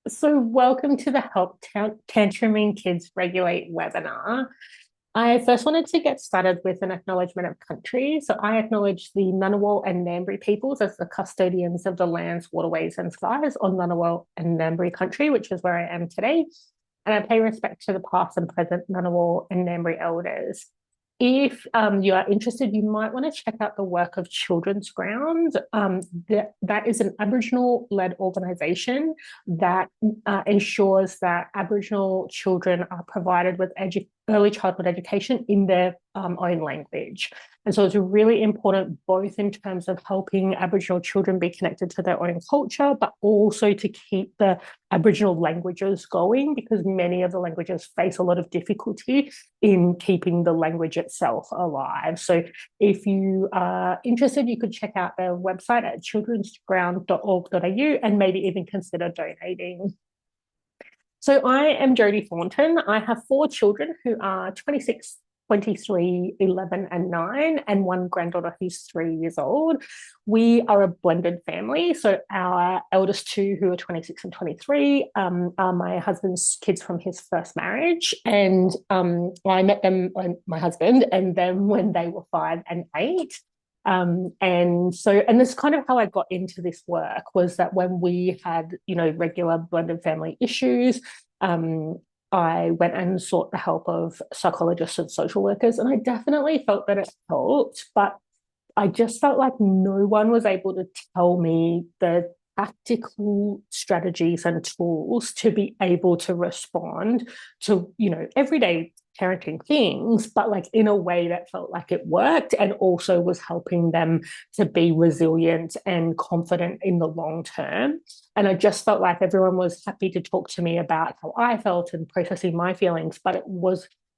So, welcome to the Tantruming Kids Regulate webinar. I first wanted to get started with an acknowledgement of country. So, I acknowledge the Ngunnawal and Ngambri peoples as the custodians of the lands, waterways, and skies on Ngunnawal and Ngambri country, which is where I am today. And I pay respect to the past and present Ngunnawal and Ngambri elders. If you are interested, you might want to check out the work of Children's Ground. That is an Aboriginal-led organisation that ensures that Aboriginal children are provided with early childhood education in their own language. And so it's really important both in terms of helping Aboriginal children be connected to their own culture, but also to keep the Aboriginal languages going, because many of the languages face a lot of difficulty in keeping the language itself alive. So if you are interested, you could check out their website at childrensground.org.au and maybe even consider donating. So I am Jodie Thornton. I have four children who are 26, 23, 11, and 9, and one granddaughter who's 3 years old. We are a blended family. So our eldest two, who are 26 and 23, are my husband's kids from his first marriage. And I met them, my husband, and them when they were 5 and 8. And this is kind of how I got into this work, was that when we had, regular blended family issues, I went and sought the help of psychologists and social workers, and I definitely felt that it helped, but I just felt like no one was able to tell me the practical strategies and tools to be able to respond to, everyday parenting things, but like in a way that felt like it worked and also was helping them to be resilient and confident in the long term. And I just felt like everyone was happy to talk to me about how I felt and processing my feelings, but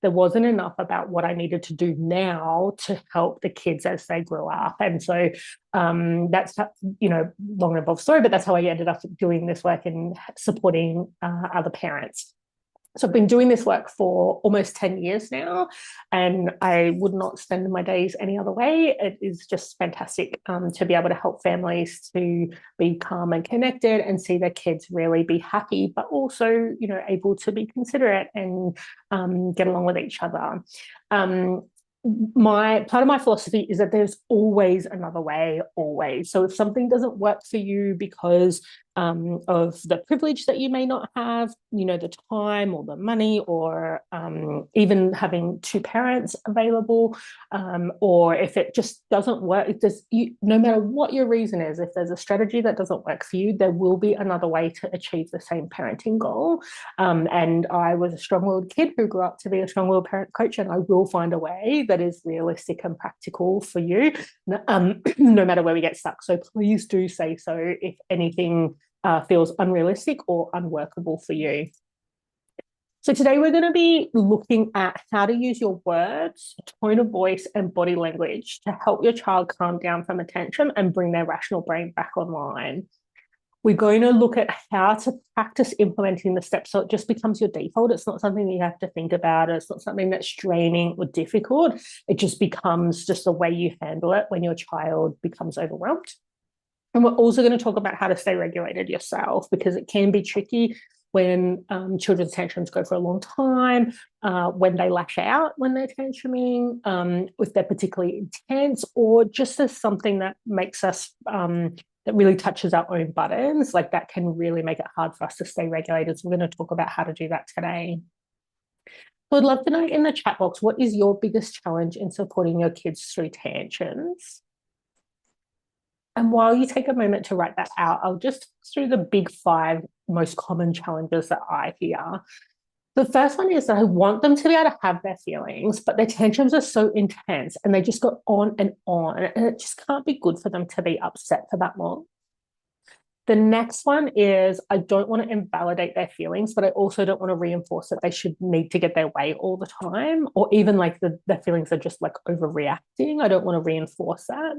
there wasn't enough about what I needed to do now to help the kids as they grew up. And so that's, long and involved story, but that's how I ended up doing this work and supporting other parents. So I've been doing this work for almost 10 years now, and I would not spend my days any other way. It is just fantastic to be able to help families to be calm and connected and see their kids really be happy, but also, able to be considerate and get along with each other. My part of my philosophy is that there's always another way, always. So if something doesn't work for you because of the privilege that you may not have, the time or the money, or even having two parents available, or if it just doesn't work, no matter what your reason is, if there's a strategy that doesn't work for you, there will be another way to achieve the same parenting goal. And I was a strong-willed kid who grew up to be a strong-willed parent coach, and I will find a way that is realistic and practical for you, no matter where we get stuck. So please do say so if anything feels unrealistic or unworkable for you. So today we're going to be looking at how to use your words, tone of voice, and body language to help your child calm down from a tantrum and bring their rational brain back online. We're going to look at how to practice implementing the steps so it just becomes your default. It's not something that you have to think about. It's not something that's draining or difficult. It just becomes just the way you handle it when your child becomes overwhelmed. And we're also going to talk about how to stay regulated yourself, because it can be tricky when children's tantrums go for a long time, when they lash out when they're tantruming, if they're particularly intense, or just as something that makes us, that really touches our own buttons, like that can really make it hard for us to stay regulated. So we're going to talk about how to do that today. So I'd love to know in the chat box, what is your biggest challenge in supporting your kids through tantrums? And while you take a moment to write that out, I'll just through the big 5 most common challenges that I hear. The first one is that I want them to be able to have their feelings, but their tantrums are so intense and they just go on, and it just can't be good for them to be upset for that long. The next one is I don't want to invalidate their feelings, but I also don't want to reinforce that they should need to get their way all the time, or even like their feelings are just like overreacting. I don't want to reinforce that.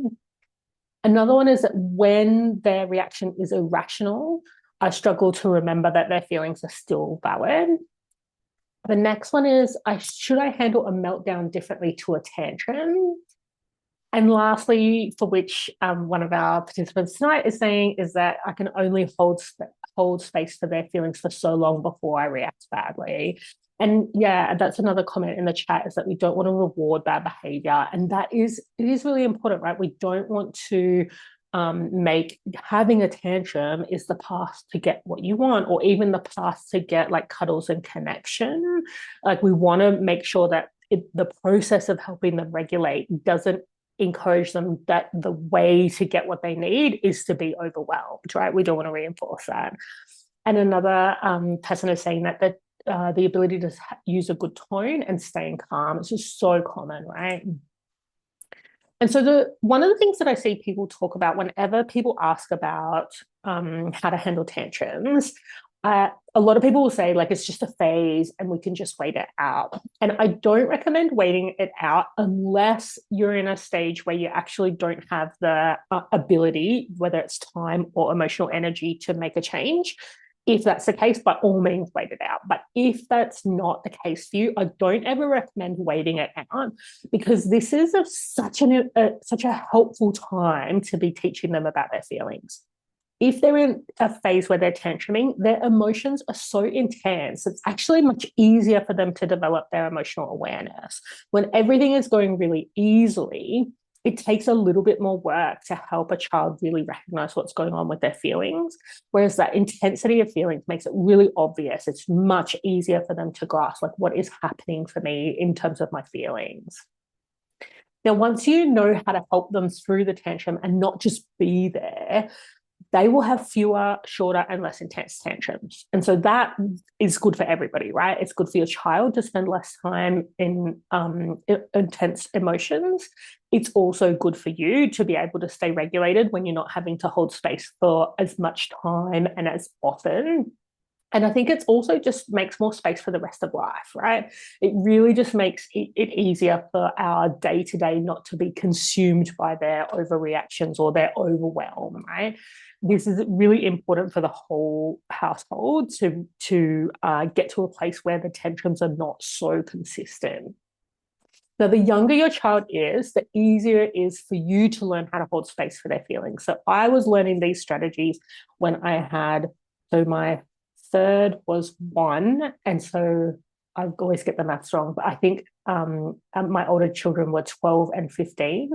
Another one is that when their reaction is irrational, I struggle to remember that their feelings are still valid. The next one is, should I handle a meltdown differently to a tantrum? And lastly, for which one of our participants tonight is saying, is that I can only hold space for their feelings for so long before I react badly. And yeah, that's another comment in the chat, is that we don't want to reward bad behavior. And it is really important, right? We don't want to make having a tantrum is the path to get what you want, or even the path to get like cuddles and connection. Like, we want to make sure that the process of helping them regulate doesn't encourage them that the way to get what they need is to be overwhelmed, right? We don't want to reinforce that. And another person is saying that the ability to use a good tone and staying calm is just so common, right? And so one of the things that I see people talk about whenever people ask about how to handle tantrums, a lot of people will say, like, it's just a phase and we can just wait it out. And I don't recommend waiting it out unless you're in a stage where you actually don't have the ability, whether it's time or emotional energy, to make a change. If that's the case, by all means, wait it out. But if that's not the case for you, I don't ever recommend waiting it out, because this is such a helpful time to be teaching them about their feelings. If they're in a phase where they're tantruming, their emotions are so intense, it's actually much easier for them to develop their emotional awareness. When everything is going really easily, it takes a little bit more work to help a child really recognize what's going on with their feelings. Whereas that intensity of feelings makes it really obvious. It's much easier for them to grasp, like, what is happening for me in terms of my feelings. Now, once you know how to help them through the tantrum and not just be there, they will have fewer, shorter, and less intense tantrums. And so that is good for everybody, right? It's good for your child to spend less time in intense emotions. It's also good for you to be able to stay regulated when you're not having to hold space for as much time and as often. And I think it's also just makes more space for the rest of life, right? It really just makes it easier for our day-to-day not to be consumed by their overreactions or their overwhelm, right? This is really important for the whole household to get to a place where the tantrums are not so consistent. Now, the younger your child is, the easier it is for you to learn how to hold space for their feelings. So I was learning these strategies when I had, so my third was 1, and so I always get the maths wrong, but I think my older children were 12 and 15.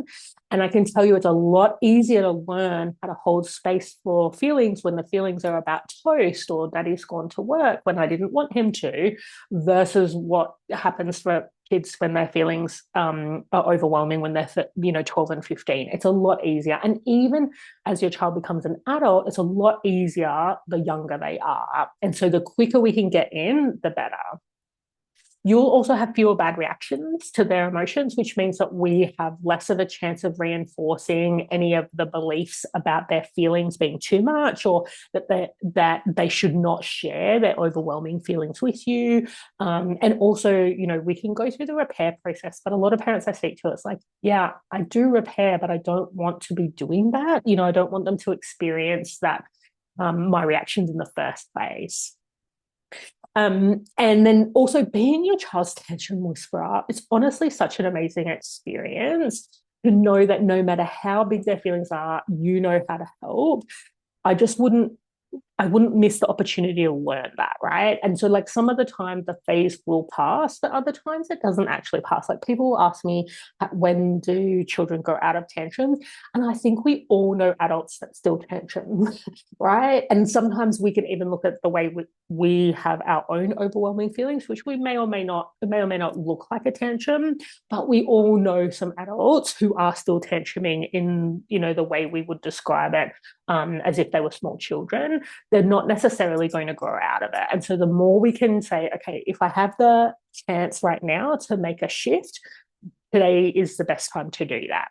And I can tell you it's a lot easier to learn how to hold space for feelings when the feelings are about toast or daddy's gone to work when I didn't want him to, versus what happens for kids when their feelings are overwhelming when they're 12 and 15. It's a lot easier. And even as your child becomes an adult, it's a lot easier the younger they are. And so the quicker we can get in, the better. You'll also have fewer bad reactions to their emotions, which means that we have less of a chance of reinforcing any of the beliefs about their feelings being too much, or that they should not share their overwhelming feelings with you. And also, we can go through the repair process, but a lot of parents I speak to, it's like, yeah, I do repair, but I don't want to be doing that. I don't want them to experience that, my reactions in the first place. And then also being your child's tantrum whisperer, it's honestly such an amazing experience to know that no matter how big their feelings are, you know how to help. I wouldn't miss the opportunity to learn that, right? And so, like, some of the time the phase will pass, but other times it doesn't actually pass. Like, people will ask me, when do children go out of tantrums? And I think we all know adults that still tantrum, right? And sometimes we can even look at the way we have our own overwhelming feelings, which may or may not look like a tantrum, but we all know some adults who are still tantruming in, the way we would describe it, as if they were small children. They're not necessarily going to grow out of it. And so the more we can say, okay, if I have the chance right now to make a shift, today is the best time to do that.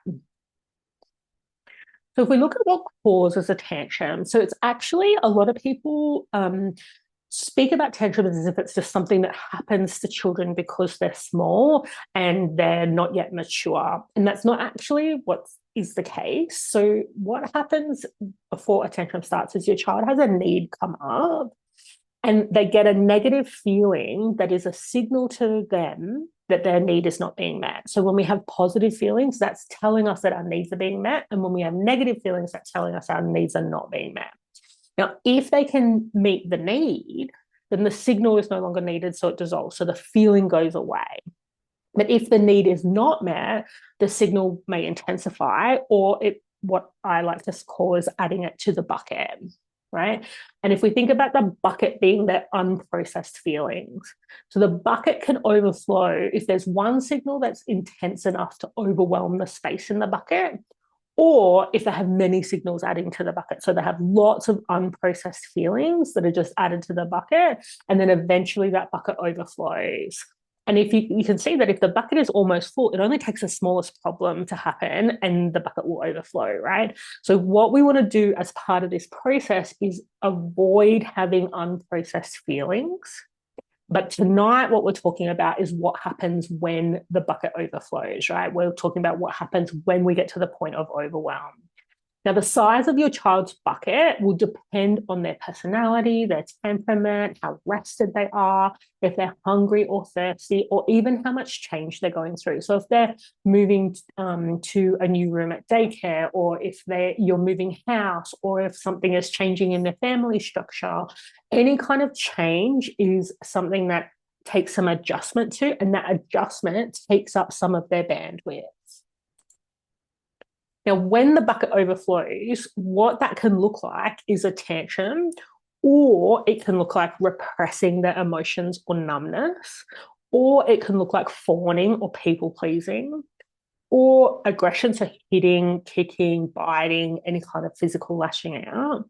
So if we look at what causes a tantrum, so it's actually, a lot of people speak about tantrums as if it's just something that happens to children because they're small and they're not yet mature. And that's not actually what is the case. So what happens before a tantrum starts is your child has a need come up and they get a negative feeling that is a signal to them that their need is not being met. So when we have positive feelings, that's telling us that our needs are being met. And when we have negative feelings, that's telling us our needs are not being met. Now, if they can meet the need, then the signal is no longer needed, so it dissolves. So the feeling goes away. But if the need is not met, the signal may intensify, or what I like to call is adding it to the bucket, right? And if we think about the bucket being their unprocessed feelings, so the bucket can overflow if there's one signal that's intense enough to overwhelm the space in the bucket, or if they have many signals adding to the bucket. So they have lots of unprocessed feelings that are just added to the bucket, and then eventually that bucket overflows. And if you can see that if the bucket is almost full, it only takes the smallest problem to happen and the bucket will overflow, right? So what we want to do as part of this process is avoid having unprocessed feelings. But tonight, what we're talking about is what happens when the bucket overflows, right? We're talking about what happens when we get to the point of overwhelm. Now, the size of your child's bucket will depend on their personality, their temperament, how rested they are, if they're hungry or thirsty, or even how much change they're going through. So if they're moving to a new room at daycare, or if you're moving house, or if something is changing in their family structure, any kind of change is something that takes some adjustment to, and that adjustment takes up some of their bandwidth. Now, when the bucket overflows, what that can look like is a tantrum, or it can look like repressing their emotions or numbness, or it can look like fawning or people pleasing, or aggression, so hitting, kicking, biting, any kind of physical lashing out.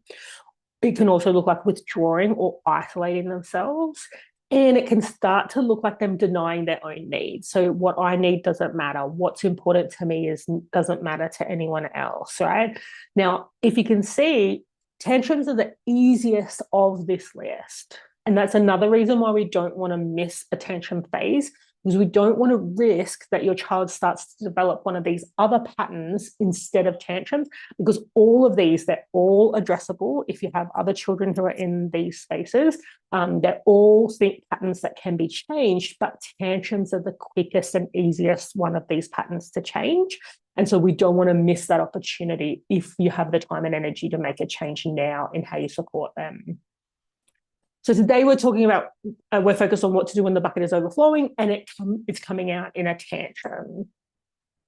It can also look like withdrawing or isolating themselves. And it can start to look like them denying their own needs. So what I need doesn't matter. What's important to me doesn't matter to anyone else, right? Now, if you can see, tantrums are the easiest of this list. And that's another reason why we don't want to miss a tantrum phase, because we don't want to risk that your child starts to develop one of these other patterns instead of tantrums, because all of these, they're all addressable if you have other children who are in these spaces. They're all think patterns that can be changed, but tantrums are the quickest and easiest one of these patterns to change. And so we don't want to miss that opportunity if you have the time and energy to make a change now in how you support them. So today we're talking about, we're focused on what to do when the bucket is overflowing and it's coming out in a tantrum.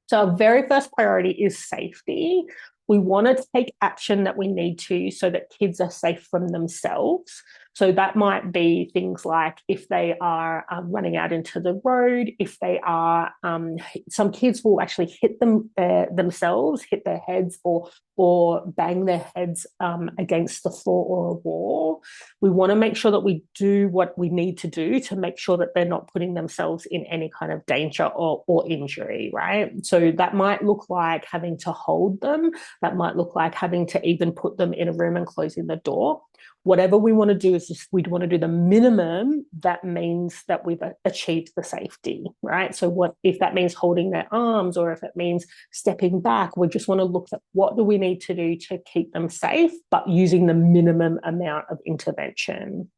So our very first priority is safety. We want to take action that we need to so that kids are safe from themselves. So that might be things like if they are running out into the road, if they are, some kids will actually hit themselves, hit their heads or bang their heads against the floor or a wall. We want to make sure that we do what we need to do to make sure that they're not putting themselves in any kind of danger or injury, right? So that might look like having to hold them. That might look like having to even put them in a room and closing the door. Whatever we want to do is just, we want to do the minimum that means that we've achieved the safety, right? So what if that means holding their arms, or if it means stepping back, we just want to look at what do we need to do to keep them safe, but using the minimum amount of intervention.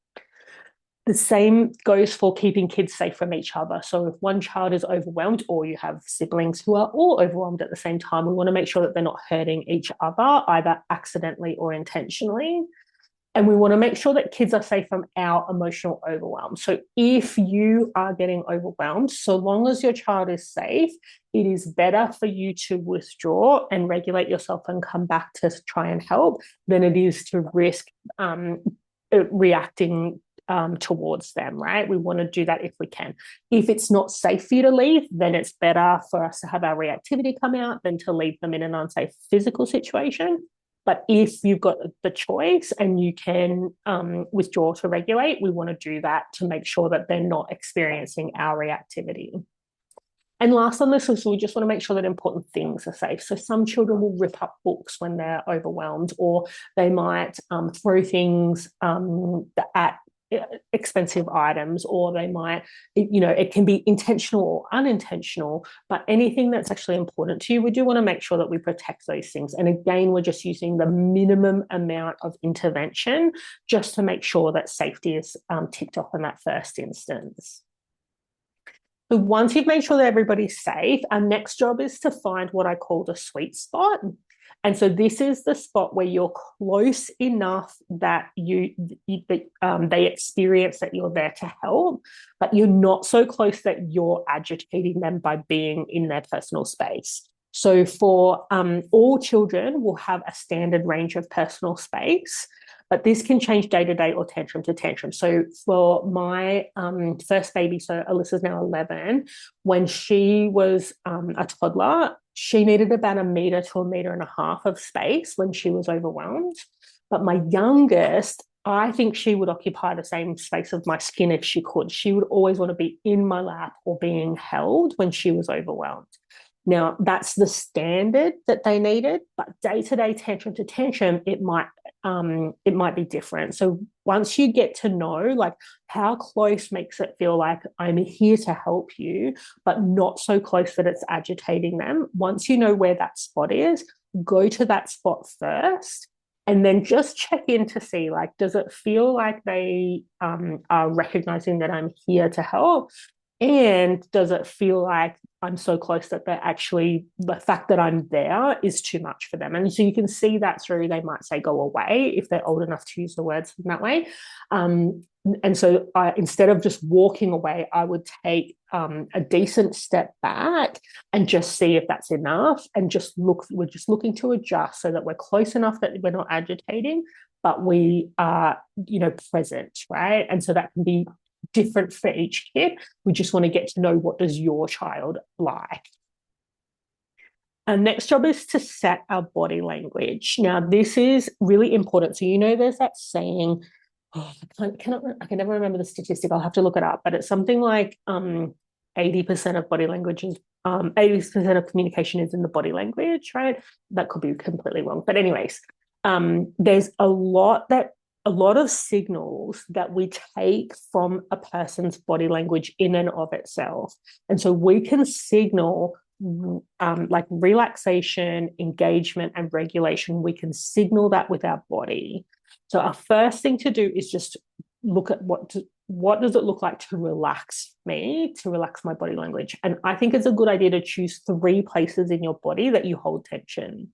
The same goes for keeping kids safe from each other. So if one child is overwhelmed, or you have siblings who are all overwhelmed at the same time, we want to make sure that they're not hurting each other, either accidentally or intentionally. And we want to make sure that kids are safe from our emotional overwhelm. So if you are getting overwhelmed, so long as your child is safe, it is better for you to withdraw and regulate yourself and come back to try and help than it is to risk reacting towards them, right? We want to do that if we can. If it's not safe for you to leave, then it's better for us to have our reactivity come out than to leave them in an unsafe physical situation. But if you've got the choice and you can withdraw to regulate, we want to do that to make sure that they're not experiencing our reactivity. And last on this is we just want to make sure that important things are safe. So some children will rip up books when they're overwhelmed, or they might throw things at expensive items, or they might, it can be intentional or unintentional, but anything that's actually important to you, we do want to make sure that we protect those things. And again, we're just using the minimum amount of intervention just to make sure that safety is ticked off in that first instance. So once you've made sure that everybody's safe, our next job is to find what I call the sweet spot. And so this is the spot where you're close enough that they experience that you're there to help, but you're not so close that you're agitating them by being in their personal space. So for all children will have a standard range of personal space, but this can change day to day or tantrum to tantrum. So for my first baby, so Alyssa's now 11, when she was a toddler, she needed about 1 meter to 1.5 meters of space when she was overwhelmed. But my youngest, I think she would occupy the same space of my skin if she could. She would always want to be in my lap or being held when she was overwhelmed. Now, that's the standard that they needed, but day to day, tantrum to tantrum, it might be different. So once you get to know, like, how close makes it feel like I'm here to help you, but not so close that it's agitating them. Once you know where that spot is, go to that spot first, and then just check in to see, like, does it feel like they are recognizing that I'm here to help? And does it feel like I'm so close that they're actually, the fact that I'm there is too much for them? And so you can see that through, they might say, go away, if they're old enough to use the words in that way. And so instead of just walking away, I would take a decent step back and just see if that's enough, and we're just looking to adjust so that we're close enough that we're not agitating, but we are, present, right? And so that can be different for each kid. We just want to get to know, what does your child like? Our next job is to set our body language. Now, this is really important. So, there's that saying, I can never remember the statistic. I'll have to look it up, but it's something like 80% of body language is 80% of communication is in the body language, right? That could be completely wrong. But anyways, there's a lot of signals that we take from a person's body language in and of itself. And so we can signal like relaxation, engagement, and regulation. We can signal that with our body. So our first thing to do is just look at what does it look like to relax me, to relax my body language. And I think it's a good idea to choose 3 places in your body that you hold tension.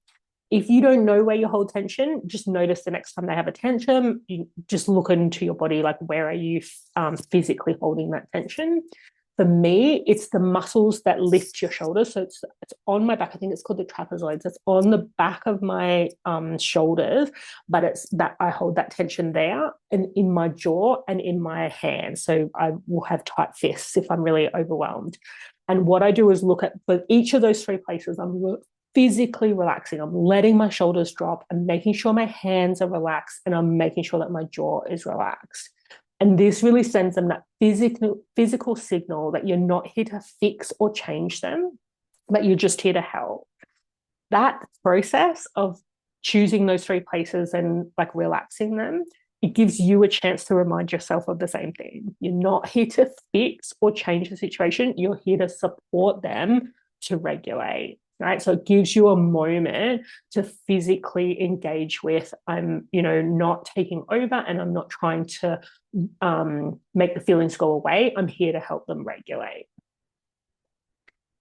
If you don't know where you hold tension, just notice the next time they have a tantrum, you just look into your body, like, where are you physically holding that tension? For me, it's the muscles that lift your shoulders. So it's on my back. I think it's called the trapezoids. It's on the back of my shoulders, but it's that I hold that tension there, and in my jaw and in my hands. So I will have tight fists if I'm really overwhelmed. And what I do is look at, for each of those 3 places, I'm physically relaxing. I'm letting my shoulders drop. I'm making sure my hands are relaxed, and I'm making sure that my jaw is relaxed. And this really sends them that physical signal that you're not here to fix or change them, but you're just here to help. That process of choosing those 3 places and like relaxing them, it gives you a chance to remind yourself of the same thing. You're not here to fix or change the situation. You're here to support them to regulate. Right. So it gives you a moment to physically engage with, I'm, not taking over, and I'm not trying to make the feelings go away. I'm here to help them regulate.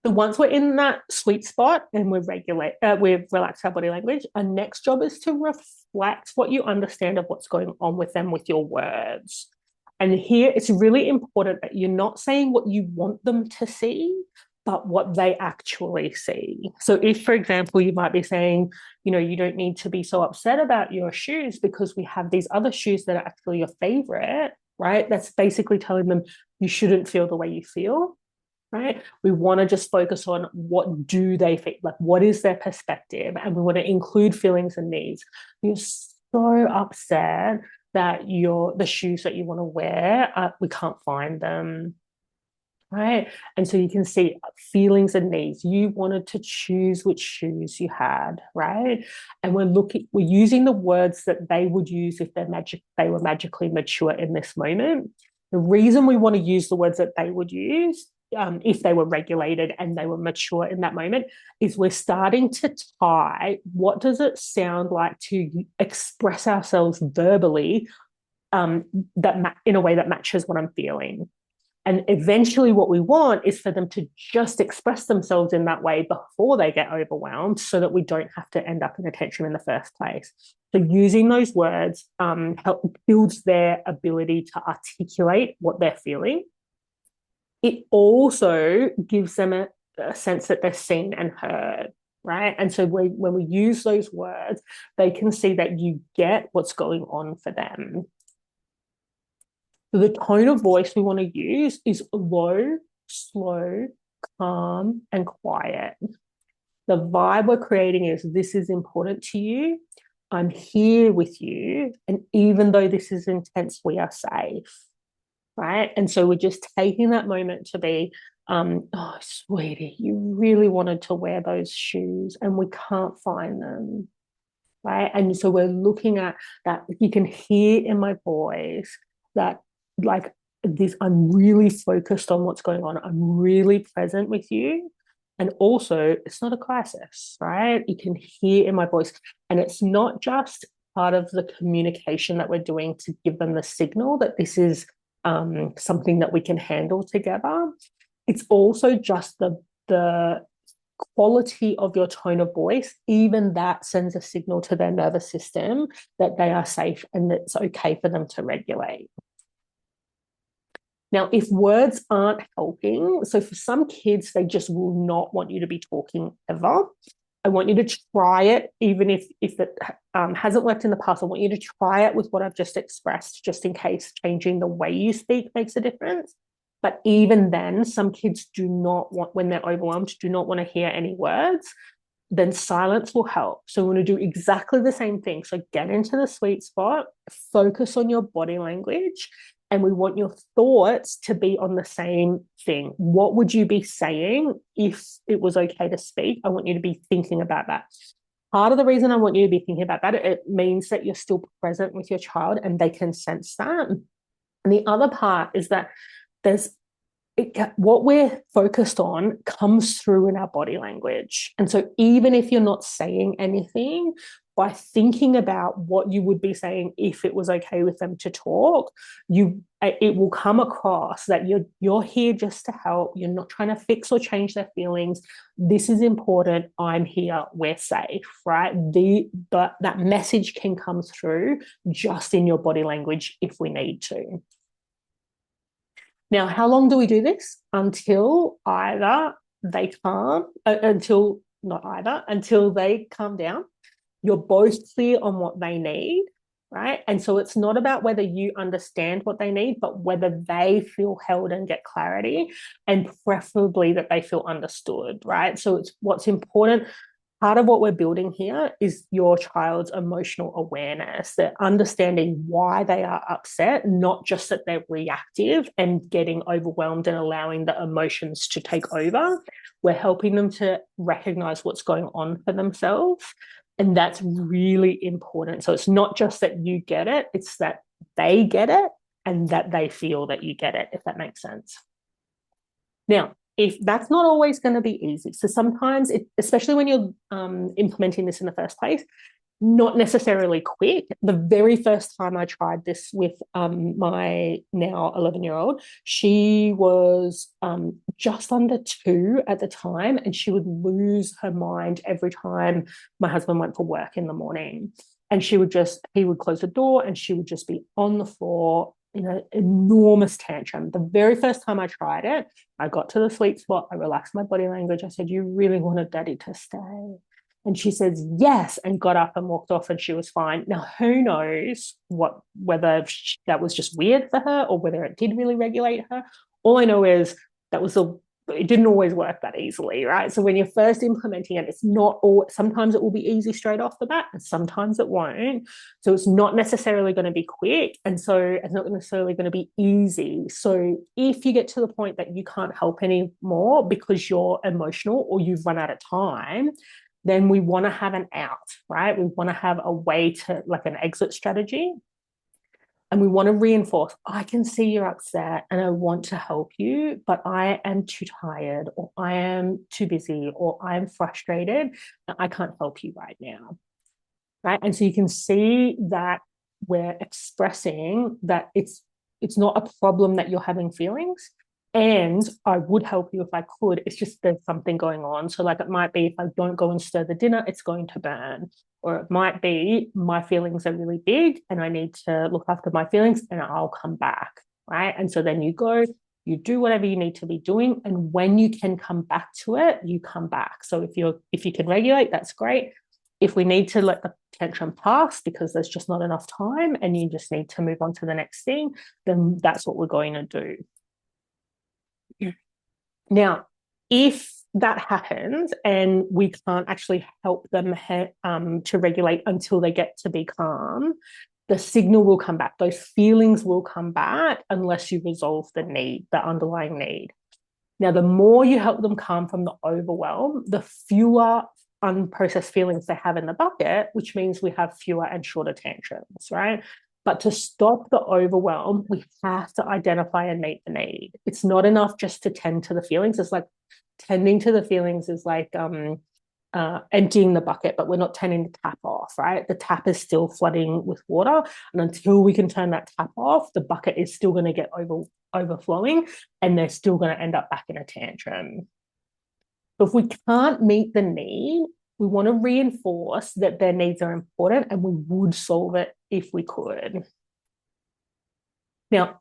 So once we're in that sweet spot and we've relaxed our body language, our next job is to reflect what you understand of what's going on with them with your words. And here it's really important that you're not saying what you want them to see, but what they actually see. So if, for example, you might be saying, you don't need to be so upset about your shoes because we have these other shoes that are actually your favorite, right? That's basically telling them you shouldn't feel the way you feel, right? We want to just focus on what do they feel, like, what is their perspective? And we want to include feelings and needs. You're so upset that the shoes that you want to wear, we can't find them. Right. And so you can see feelings and needs. You wanted to choose which shoes you had, right? And we're using the words that they would use if they were magically mature in this moment. The reason we want to use the words that they would use, if they were regulated and they were mature in that moment, is we're starting to tie what does it sound like to express ourselves verbally, in a way that matches what I'm feeling. And eventually what we want is for them to just express themselves in that way before they get overwhelmed, so that we don't have to end up in a tantrum in the first place. So using those words builds their ability to articulate what they're feeling. It also gives them a sense that they're seen and heard, right? And so when we use those words, they can see that you get what's going on for them. So the tone of voice we want to use is low, slow, calm, and quiet. The vibe we're creating is, this is important to you. I'm here with you. And even though this is intense, we are safe, right? And so we're just taking that moment to be, oh, sweetie, you really wanted to wear those shoes and we can't find them, right? And so we're looking at that. You can hear in my voice that, like, this, I'm really focused on what's going on. I'm really present with you. And also, it's not a crisis, right? You can hear in my voice. And it's not just part of the communication that we're doing to give them the signal that this is something that we can handle together. It's also just the quality of your tone of voice. Even that sends a signal to their nervous system that they are safe and it's okay for them to regulate. Now, if words aren't helping, so for some kids, they just will not want you to be talking ever. I want you to try it, even if it hasn't worked in the past. I want you to try it with what I've just expressed, just in case changing the way you speak makes a difference. But even then, some kids do not want, when they're overwhelmed, do not want to hear any words. Then silence will help. So we want to do exactly the same thing. So get into the sweet spot, focus on your body language, and we want your thoughts to be on the same thing. What would you be saying if it was okay to speak? I want you to be thinking about that. Part of the reason I want you to be thinking about that, it means that you're still present with your child and they can sense that. And the other part is that what we're focused on comes through in our body language. And so even if you're not saying anything, by thinking about what you would be saying if it was okay with them to talk, it will come across that you're here just to help. You're not trying to fix or change their feelings. This is important. I'm here. We're safe, right? That message can come through just in your body language if we need to. Now, how long do we do this? Until either they calm, until they calm down. You're both clear on what they need, right? And so it's not about whether you understand what they need, but whether they feel held and get clarity, and preferably that they feel understood, right? So it's what's important. Part of what we're building here is your child's emotional awareness. They're understanding why they are upset, not just that they're reactive and getting overwhelmed and allowing the emotions to take over. We're helping them to recognize what's going on for themselves. And that's really important. So it's not just that you get it, it's that they get it and that they feel that you get it, if that makes sense. Now, if that's not always going to be easy, so sometimes, especially when you're implementing this in the first place, not necessarily quick. The very first time I tried this with my now 11-year-old, she was just under 2 at the time, and she would lose her mind every time my husband went for work in the morning. And he would close the door and she would just be on the floor in an enormous tantrum. The very first time I tried it, I got to the sweet spot. I relaxed my body language. I said, "You really wanted daddy to stay?" And she says, "Yes," and got up and walked off, and she was fine. Now, who knows whether that was just weird for her or whether it did really regulate her. All I know is it didn't always work that easily, right? So when you're first implementing it, it's not all, sometimes it will be easy straight off the bat and sometimes it won't. So it's not necessarily going to be quick. And so it's not necessarily going to be easy. So if you get to the point that you can't help anymore because you're emotional or you've run out of time, then we want to have an out, right? We want to have a way to, like, an exit strategy. And we want to reinforce, I can see you're upset and I want to help you, but I am too tired, or I am too busy, or I'm frustrated and I can't help you right now, right? And so you can see that we're expressing that it's not a problem that you're having feelings. And I would help you if I could. It's just there's something going on. So, like, it might be if I don't go and stir the dinner, it's going to burn. Or it might be my feelings are really big and I need to look after my feelings and I'll come back. Right. And so then you go, you do whatever you need to be doing. And when you can come back to it, you come back. So if you can regulate, that's great. If we need to let the tantrum pass because there's just not enough time and you just need to move on to the next thing, then that's what we're going to do. Now, if that happens and we can't actually help them to regulate until they get to be calm, the signal will come back. Those feelings will come back unless you resolve the need, the underlying need. Now, the more you help them calm from the overwhelm, the fewer unprocessed feelings they have in the bucket, which means we have fewer and shorter tantrums, right? But to stop the overwhelm, we have to identify and meet the need. It's not enough just to tend to the feelings. It's like tending to the feelings is like emptying the bucket, but we're not turning the tap off, right? The tap is still flooding with water. And until we can turn that tap off, the bucket is still going to get overflowing and they're still going to end up back in a tantrum. But if we can't meet the need, we want to reinforce that their needs are important and we would solve it if we could. Now,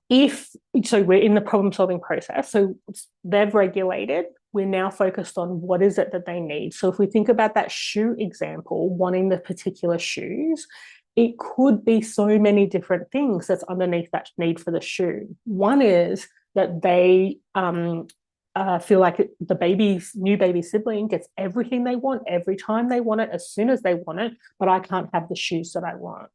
so we're in the problem solving process. So they've regulated. We're now focused on what is it that they need. So if we think about that shoe example, wanting the particular shoes, it could be so many different things that's underneath that need for the shoe. One is that they feel like the new baby sibling gets everything they want every time they want it, as soon as they want it, but I can't have the shoes that I want.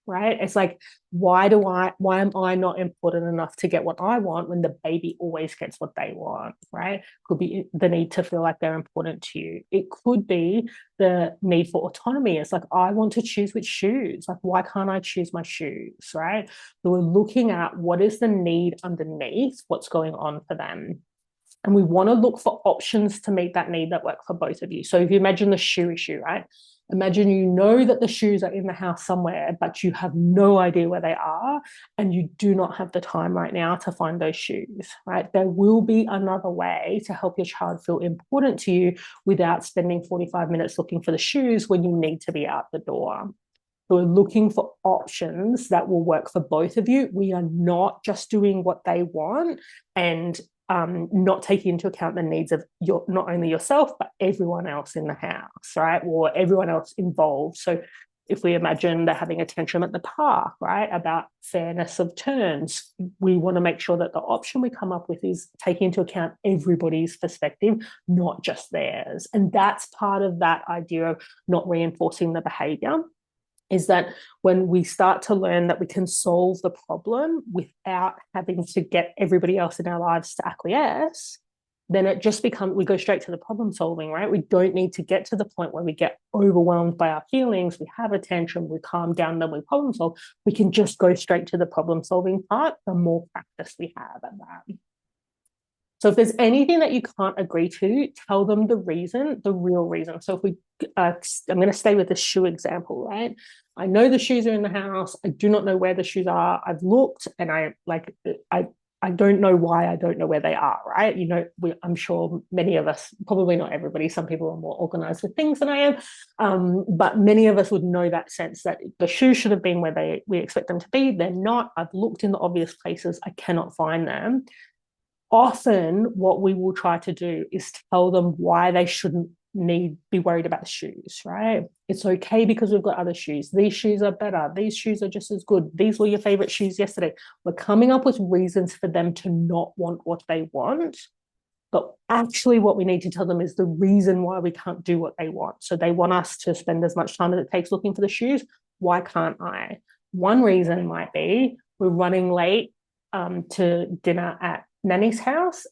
Right? It's like, why am I not important enough to get what I want when the baby always gets what they want? Right? Could be the need to feel like they're important to you. It could be the need for autonomy. It's like, I want to choose which shoes. Like, why can't I choose my shoes? Right? So we're looking at what is the need underneath what's going on for them. And we want to look for options to meet that need that work for both of you. So if you imagine the shoe issue, right? Imagine you know that the shoes are in the house somewhere, but you have no idea where they are, and you do not have the time right now to find those shoes, right? There will be another way to help your child feel important to you without spending 45 minutes looking for the shoes when you need to be out the door. So we're looking for options that will work for both of you. We are not just doing what they want and not taking into account the needs of not only yourself, but everyone else in the house, right? Or everyone else involved. So if we imagine they're having a tantrum at the park, right, about fairness of turns, we want to make sure that the option we come up with is taking into account everybody's perspective, not just theirs. And that's part of that idea of not reinforcing the behavior. Is that when we start to learn that we can solve the problem without having to get everybody else in our lives to acquiesce, then it just becomes, we go straight to the problem solving, right? We don't need to get to the point where we get overwhelmed by our feelings, we have a tantrum, we calm down, then we problem solve. We can just go straight to the problem solving part, the more practice we have at that. So if there's anything that you can't agree to, tell them the reason, the real reason. So if I'm going to stay with the shoe example, right? I know the shoes are in the house. I do not know where the shoes are. I've looked and I don't know why I don't know where they are, right? You know, I'm sure many of us, probably not everybody, some people are more organized with things than I am, but many of us would know that sense that the shoes should have been where we expect them to be. They're not. I've looked in the obvious places. I cannot find them. Often what we will try to do is tell them why they shouldn't be worried about the shoes, right? It's okay because we've got other shoes. These shoes are better. These shoes are just as good. These were your favorite shoes yesterday. We're coming up with reasons for them to not want what they want. But actually what we need to tell them is the reason why we can't do what they want. So they want us to spend as much time as it takes looking for the shoes. Why can't I? One reason might be we're running late to dinner at Nanny's house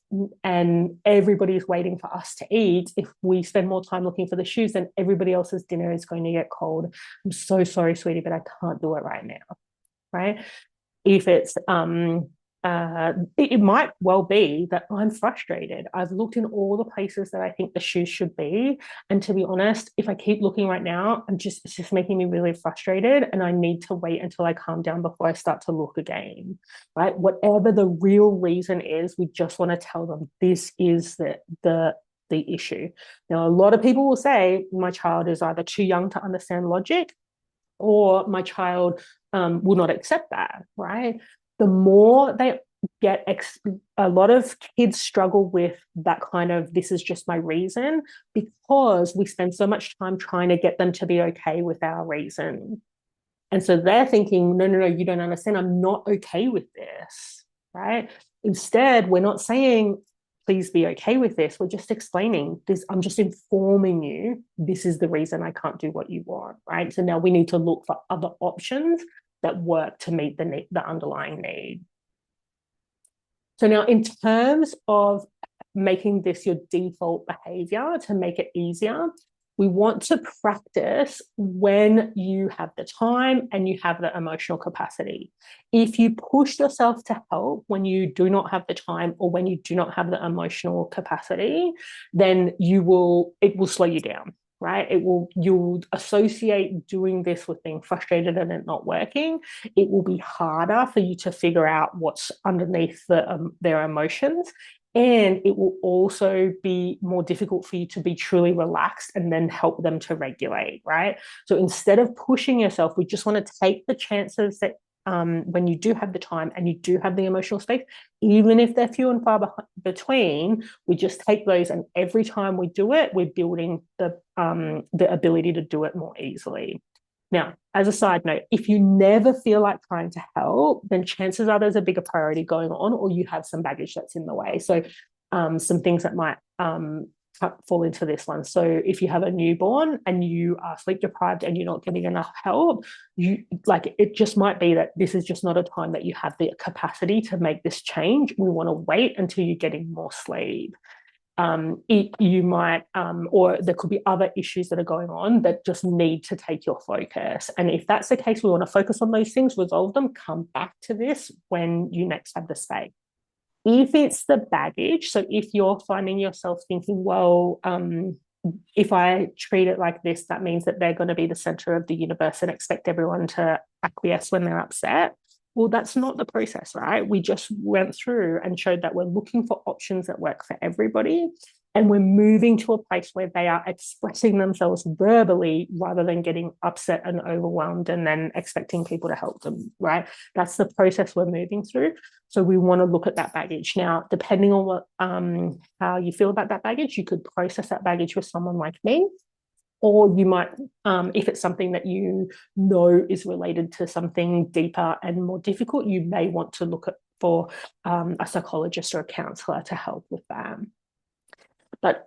and everybody's waiting for us to eat. If we spend more time looking for the shoes, then everybody else's dinner is going to get cold. I'm so sorry, sweetie, but I can't do it right now, right? If it's it might well be that I'm frustrated. I've looked in all the places that I think the shoes should be. And to be honest, if I keep looking right now, it's just making me really frustrated. And I need to wait until I calm down before I start to look again, right? Whatever the real reason is, we just want to tell them this is the issue. Now, a lot of people will say my child is either too young to understand logic or my child will not accept that, right? The more they get, a lot of kids struggle with that kind of, this is just my reason, because we spend so much time trying to get them to be okay with our reason. And so they're thinking, no, no, no, you don't understand. I'm not okay with this, right? Instead, we're not saying, please be okay with this. We're just explaining this. I'm just informing you this is the reason I can't do what you want, right? So now we need to look for other options that work to meet the underlying need. So now in terms of making this your default behavior to make it easier, we want to practice when you have the time and you have the emotional capacity. If you push yourself to help when you do not have the time or when you do not have the emotional capacity, then it will slow you down, right? You'll associate doing this with being frustrated and it not working. It will be harder for you to figure out what's underneath their emotions. And it will also be more difficult for you to be truly relaxed and then help them to regulate, right? So instead of pushing yourself, we just want to take the chances that when you do have the time and you do have the emotional space, even if they're few and far between, we just take those, and every time we do it, we're building the ability to do it more easily. Now, as a side note, if you never feel like trying to help, then chances are there's a bigger priority going on, or you have some baggage that's in the way. So, some things that might fall into this one. So, if you have a newborn and you are sleep deprived and you're not getting enough help, it just might be that this is just not a time that you have the capacity to make this change. We want to wait until you're getting more sleep. You might, or there could be other issues that are going on that just need to take your focus. And if that's the case, we want to focus on those things, resolve them, come back to this when you next have the space. If it's the baggage, so if you're finding yourself thinking, well, if I treat it like this, that means that they're going to be the center of the universe and expect everyone to acquiesce when they're upset. Well, that's not the process, right? We just went through and showed that we're looking for options that work for everybody. And we're moving to a place where they are expressing themselves verbally rather than getting upset and overwhelmed and then expecting people to help them, right? That's the process we're moving through. So we want to look at that baggage. Now, depending on what how you feel about that baggage, you could process that baggage with someone like me. Or you might, if it's something that you know is related to something deeper and more difficult, you may want to look for a psychologist or a counselor to help with that. But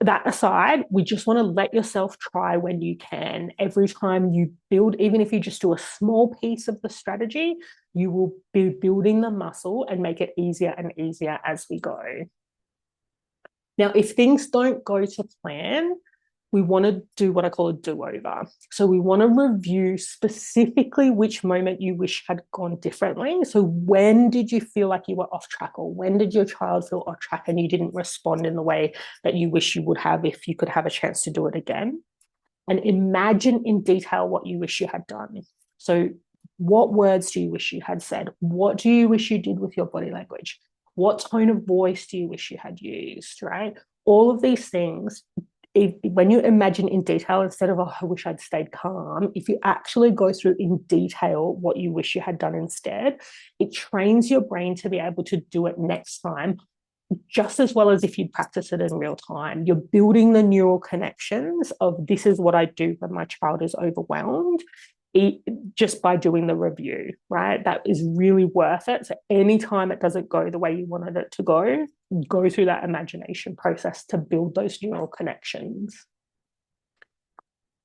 that aside, we just want to let yourself try when you can. Every time you build, even if you just do a small piece of the strategy, you will be building the muscle and make it easier and easier as we go. Now, if things don't go to plan, we want to do what I call a do-over. So we want to review specifically which moment you wish had gone differently. So when did you feel like you were off track, or when did your child feel off track and you didn't respond in the way that you wish you would have if you could have a chance to do it again? And imagine in detail what you wish you had done. So what words do you wish you had said? What do you wish you did with your body language? What tone of voice do you wish you had used, right? All of these things, when you imagine in detail, instead of, oh, I wish I'd stayed calm, if you actually go through in detail what you wish you had done instead, it trains your brain to be able to do it next time just as well as if you'd practice it in real time. You're building the neural connections of this is what I do when my child is overwhelmed, just by doing the review, right? That is really worth it. So anytime it doesn't go the way you wanted it to go through that imagination process to build those neural connections.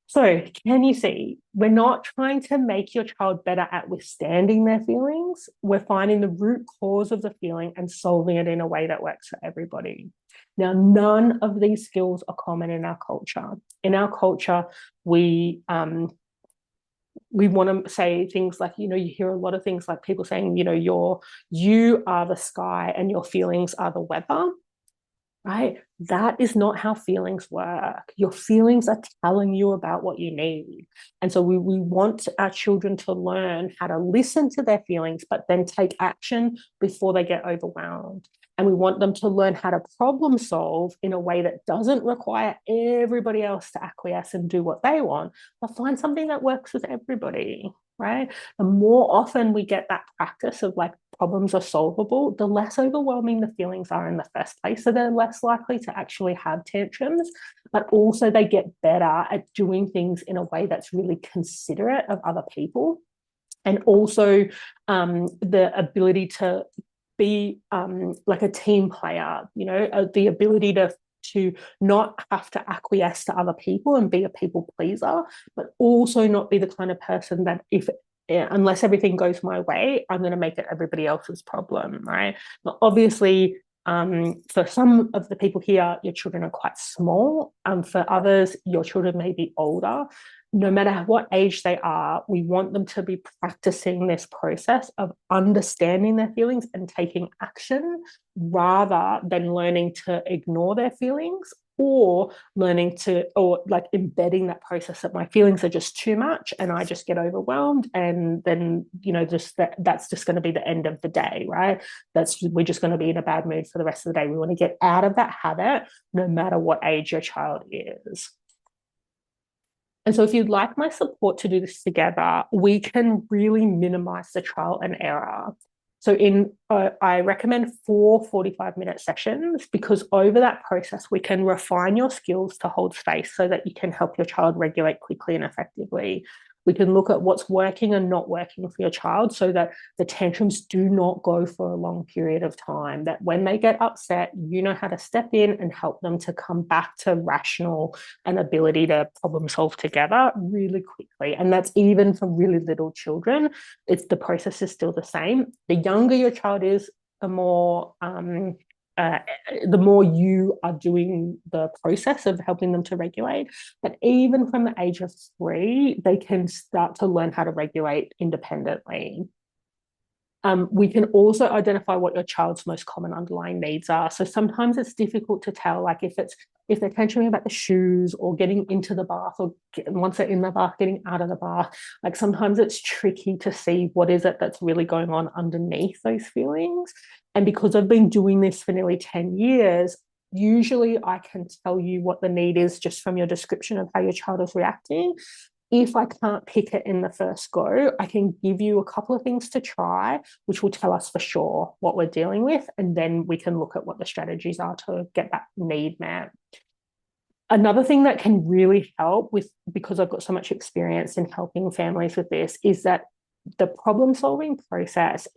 So can you see, we're not trying to make your child better at withstanding their feelings. We're finding the root cause of the feeling and solving it in a way that works for everybody. Now, none of these skills are common in our culture. In our culture, we we want to say things like, you hear a lot of things like people saying, you are the sky and your feelings are the weather, right? That is not how feelings work. Your feelings are telling you about what you need. And so we want our children to learn how to listen to their feelings, but then take action before they get overwhelmed. And we want them to learn how to problem solve in a way that doesn't require everybody else to acquiesce and do what they want, but find something that works with everybody, right? The more often we get that practice of like problems are solvable, the less overwhelming the feelings are in the first place. So they're less likely to actually have tantrums, but also they get better at doing things in a way that's really considerate of other people. And also the ability to be like a team player, the ability to not have to acquiesce to other people and be a people pleaser, but also not be the kind of person that unless everything goes my way, I'm going to make it everybody else's problem, right? But obviously, for some of the people here, your children are quite small. For others, your children may be older. No matter what age they are, we want them to be practicing this process of understanding their feelings and taking action rather than learning to ignore their feelings or like embedding that process that my feelings are just too much and I just get overwhelmed, and then that's just going to be the end of the day, right? We're just going to be in a bad mood for the rest of the day. We want to get out of that habit no matter what age your child is. And so if you'd like my support to do this together, we can really minimize the trial and error. So I recommend 4 45-minute sessions, because over that process, we can refine your skills to hold space so that you can help your child regulate quickly and effectively. We can look at what's working and not working for your child so that the tantrums do not go for a long period of time, that when they get upset, you know how to step in and help them to come back to rational and ability to problem solve together really quickly. And that's even for really little children. The process is still the same. The younger your child is, the more you are doing the process of helping them to regulate. But even from the age of 3, they can start to learn how to regulate independently. We can also identify what your child's most common underlying needs are. So sometimes it's difficult to tell, like if they're tantruming about the shoes or getting into the bath, or once they're in the bath, getting out of the bath. Like sometimes it's tricky to see what is it that's really going on underneath those feelings. And because I've been doing this for nearly 10 years, usually I can tell you what the need is just from your description of how your child is reacting. If I can't pick it in the first go, I can give you a couple of things to try, which will tell us for sure what we're dealing with. And then we can look at what the strategies are to get that need met. Another thing that can really help with, because I've got so much experience in helping families with this, is that the problem solving process,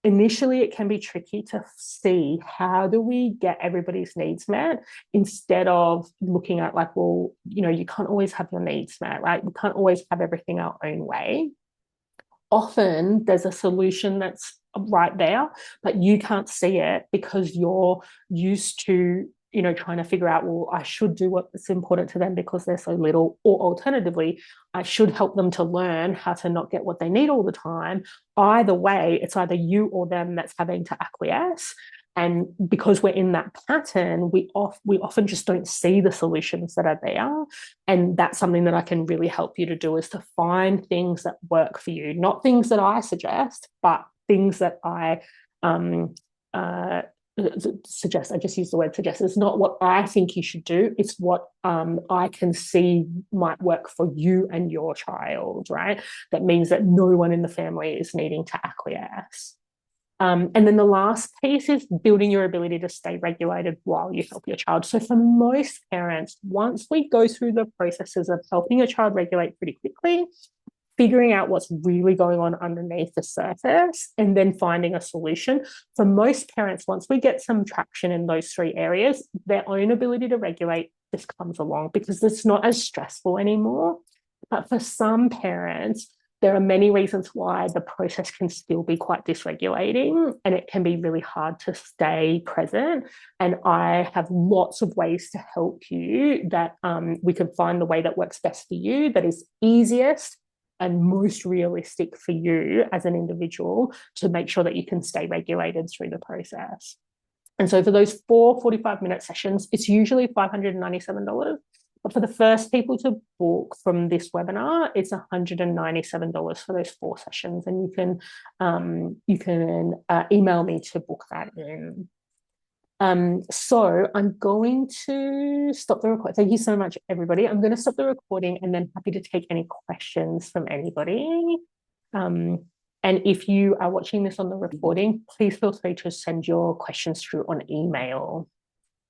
initially it can be tricky to see how do we get everybody's needs met, instead of looking at like, well, you can't always have your needs met, right? We can't always have everything our own way. Often there's a solution that's right there, but you can't see it because you're used to trying to figure out, well, I should do what's important to them because they're so little, or alternatively, I should help them to learn how to not get what they need all the time. Either way, it's either you or them that's having to acquiesce. And because we're in that pattern, we often just don't see the solutions that are there. And that's something that I can really help you to do, is to find things that work for you, not things that I suggest, but things that I suggest. I just use the word suggest. It's not what I think you should do. It's what I can see might work for you and your child, right? That means that no one in the family is needing to acquiesce. And then the last piece is building your ability to stay regulated while you help your child. So for most parents, once we go through the processes of helping a child regulate pretty quickly, figuring out what's really going on underneath the surface, and then finding a solution. For most parents, once we get some traction in those 3 areas, their own ability to regulate just comes along because it's not as stressful anymore. But for some parents, there are many reasons why the process can still be quite dysregulating, and it can be really hard to stay present. And I have lots of ways to help you that we can find the way that works best for you, that is easiest, and most realistic for you as an individual to make sure that you can stay regulated through the process. And so for those 45-minute sessions, it's usually $597. But for the first people to book from this webinar, it's $197 for those 4 sessions. And you can email me to book that in. So I'm going to stop the recording. Thank you so much, everybody. I'm going to stop the recording and then happy to take any questions from anybody. And if you are watching this on the recording, please feel free to send your questions through on email.